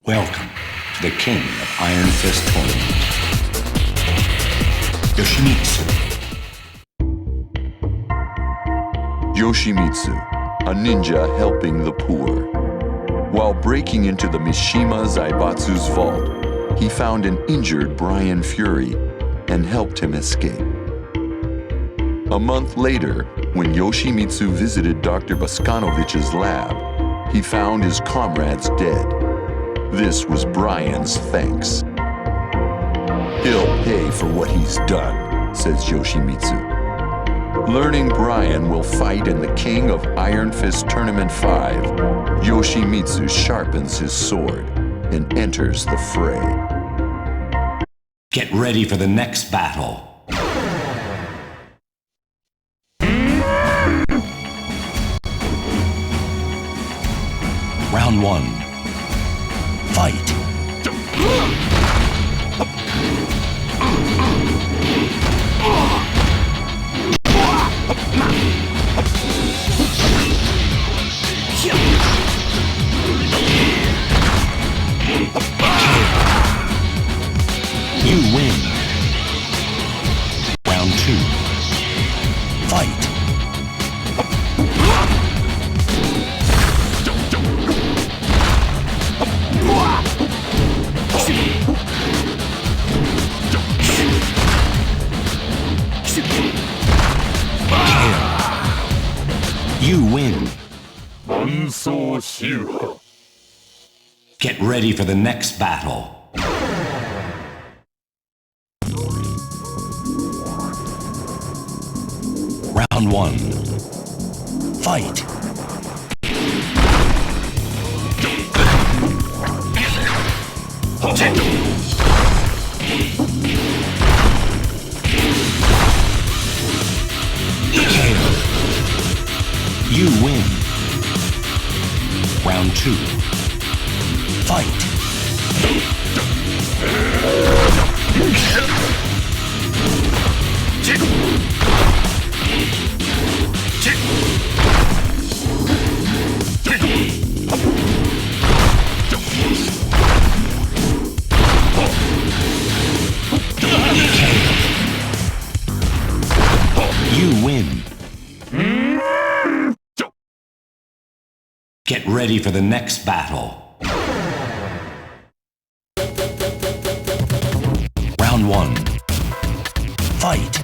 Welcome to the King of Iron Fist Tournament, Yoshimitsu. Yoshimitsu, a ninja helping the poor. While breaking into the Mishima Zaibatsu's vault, he found an injured Brian Fury and helped him escape. A month later, when Yoshimitsu visited Dr. Boskanovich's lab, he found his comrades dead. This was Brian's thanks. "He'll pay for what he's done," says Yoshimitsu. Learning Brian will fight in the King of Iron Fist Tournament 5, Yoshimitsu sharpens his sword and enters the fray. Get ready for the next battle. Round 1. Fight. You win. Round 2. Fight. You win. Get ready for the next battle. Round 1. Fight. You win. Round 2. Fight. You win. Get ready for the next battle. Round 1. Fight.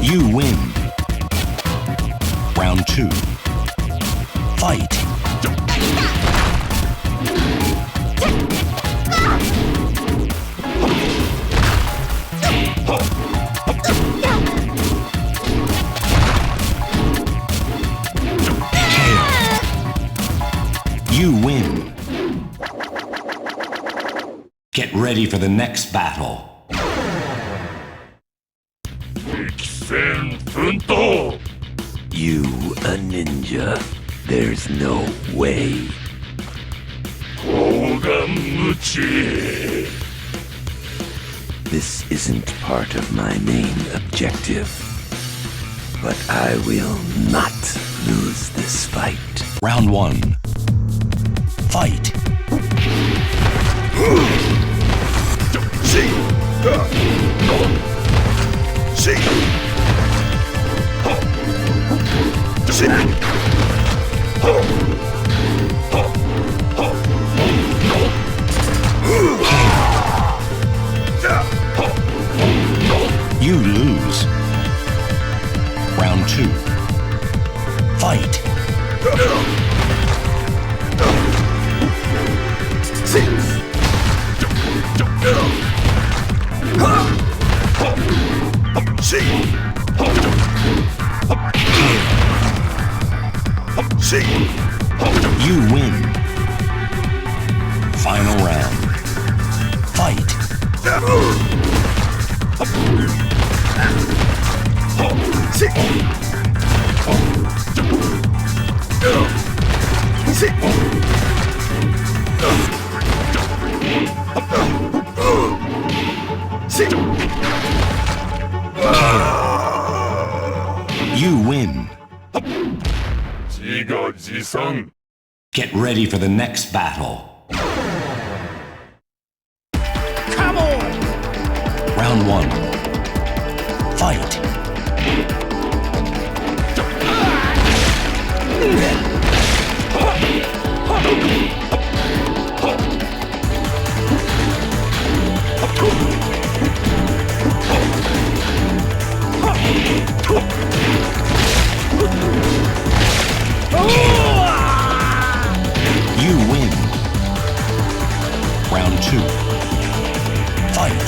You win. Round 2. Fight. You win. Get ready for the next battle. You a ninja? There's no way. This isn't part of my main objective, but I will not lose this fight. Round 1. Fight. You lose. Round 2. Fight. You win. Final round. Fight. You win. Get ready for the next battle. Come on! Round 1. Fight. You win. Round 2. Fight.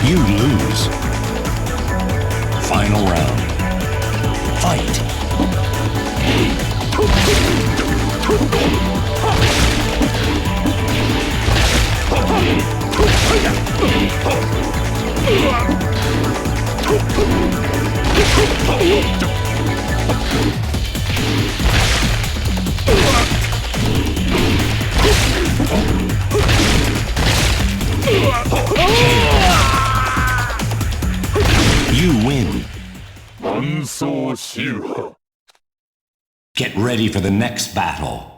You lose. Final round. Fight. You win. Get ready for the next battle.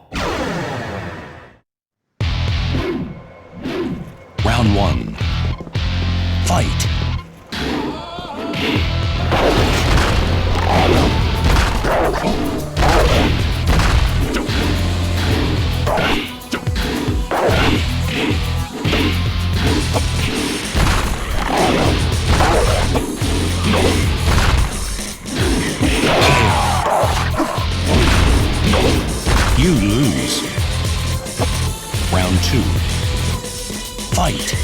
Round 1. Fight. You lose. Round 2. Fight.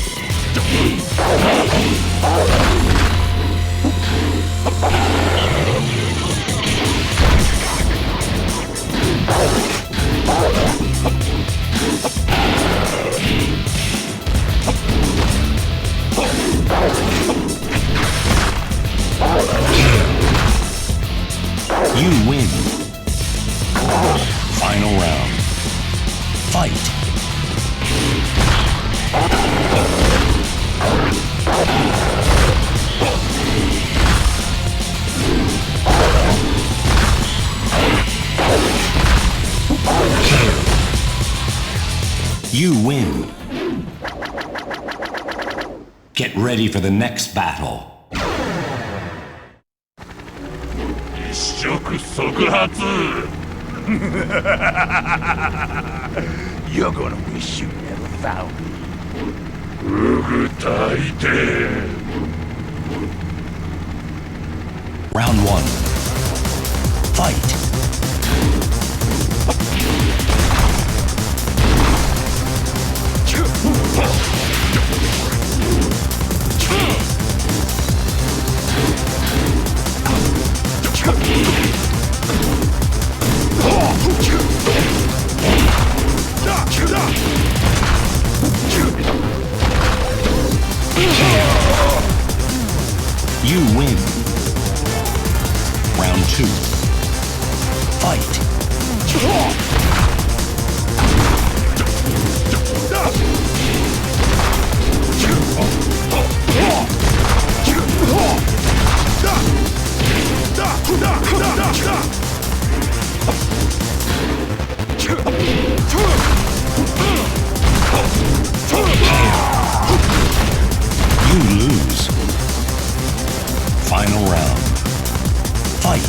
You win. Final round. Fight. You win. Get ready for the next battle. You're gonna wish you never found me. Round 1. Fight. You win. Round 2. Fight. You lose. Final round. Fight.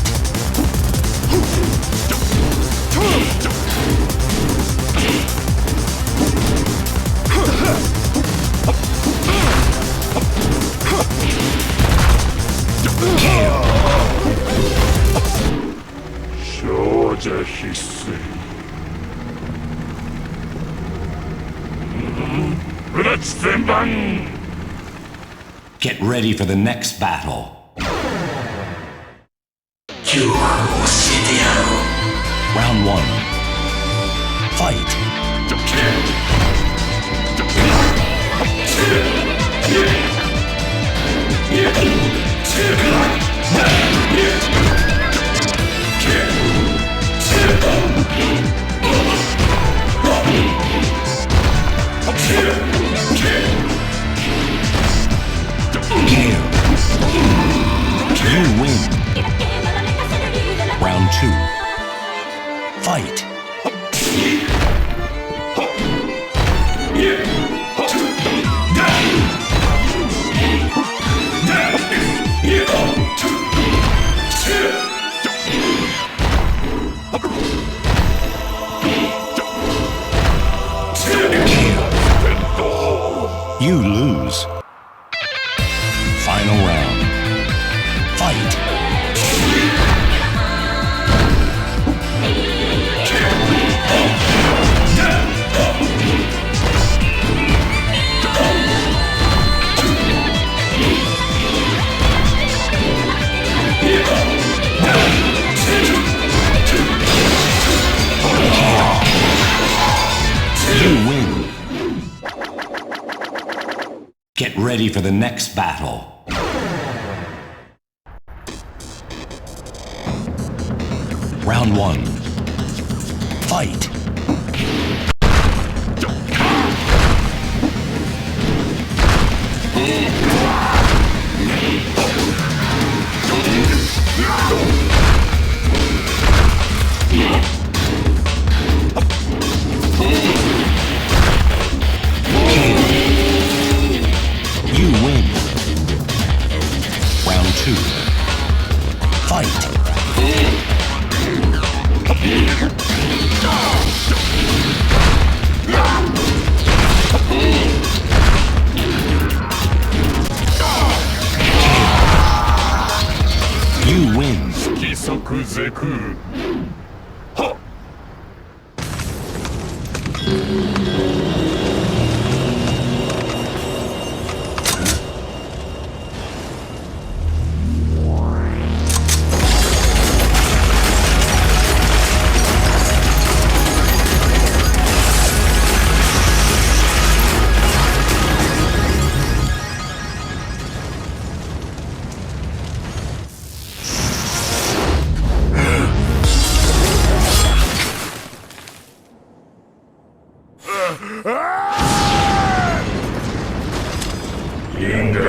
Get ready for the next battle. Round 1. Fight. lose. Final round. Fight! You win. Get ready for the next battle. Round 1. Fight! You win. Round 2. Fight! You win. 規則ゼクはっ 因果